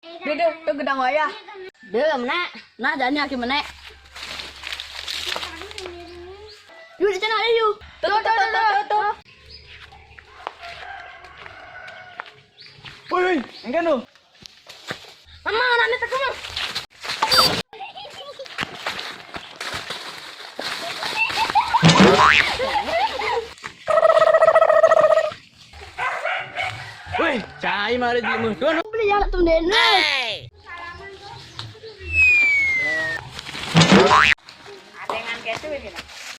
Tuh gedang wayah. Deh, menek. Nah, jani aki menek. Yuk, di sana ada yuk. Tuh. Woi, enggan lu. Mama, nanti tekan. Woi, cai mari di mu. Dono. Beli yang tum dene.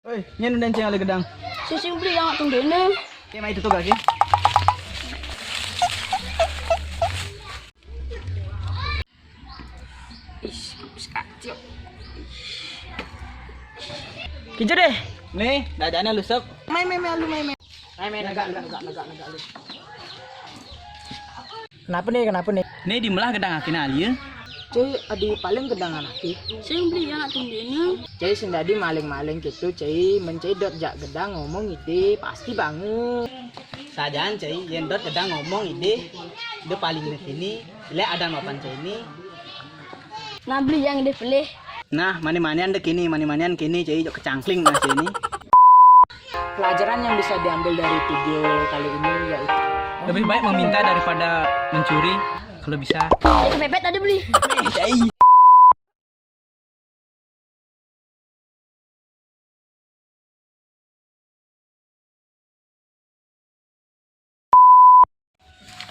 Woi, nyen dan ceng ale gedang. Sisi beli yang tum dene. Ke mai tutup lagi. Kijo deh. Nih, dadanya lusuk. Main lu main. Negak lu. Kenapa nih? Nih dimelah gedang akin ali ya. Cai adi paling gedang anaki. Sisi beli yang tum dene. Cai sendadi maling-maling gitu. Cai mencedot jak gedang ngomong ide pasti banget. Sajaan cai, yendot gedang ngomong ide. Dia paling ini. Lihat ada mapan cai ini. Nah, beli yang dibeli. Nah, mani-manian kini cai jok kecangkling mas ini. Pelajaran yang bisa diambil dari video kali ini yaitu Lebih baik meminta daripada mencuri kalau bisa. Kepepet tadi beli. Cai.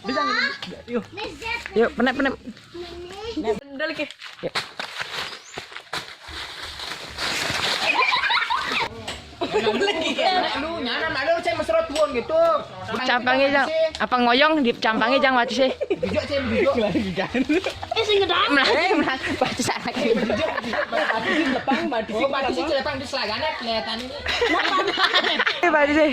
Bisa nih. Yuk, penep. Udah lagi. lu nyana ada cai mesra tuon gitu. Campangi jang, apa ngoyong di campangi jang mati sih. Bijak cai bijak. Lagi kan. Sing gedang. Melang, batu sana. Mati sih celepang di selagane kelihatan ini. Batu sih.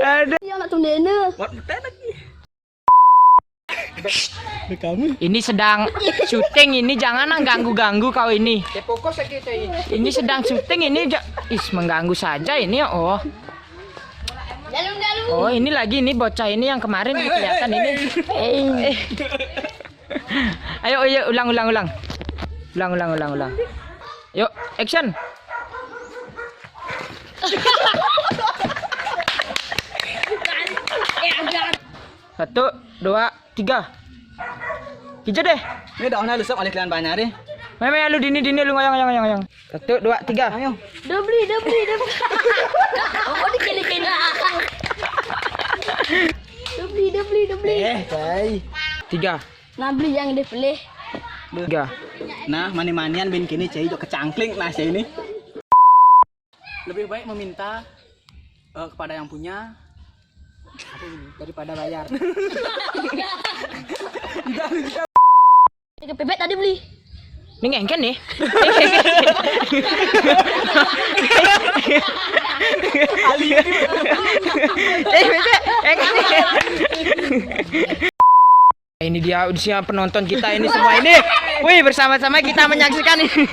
Aduh. Yang tum dene. Kamu Ini sedang syuting, ini jangan ganggu kau ini. Fokus lagi cai. Ini sedang syuting, ini mengganggu saja ini. Oh, Dalam. oh ini lagi ini bocah ini yang kemarin kelihatan ini. Ayo, ulang. Yuk, action. Satu, dua, tiga. Hijau deh. ini daunnya lusuk oleh kalian banyak deh. Meme lu dini lu ngoyong. Satu, dua, tiga. Ayo. Udah beli. Oh, dikini. Udah beli. Cai. Tiga. Nah, beli yang dibeli. Tiga. Nah, mani-manian bin kini cai jok kecangkling mas ini. Lebih baik meminta kepada yang punya Daripada bayar. Kepepet tadi beli. Ini ngengken nih. Ini dia usia penonton kita ini semua ini. Wih, bersama-sama kita menyaksikan ini.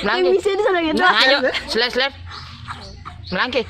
Melangkit. Bisa di sana gitu. Ayo, selesai. Melangkit.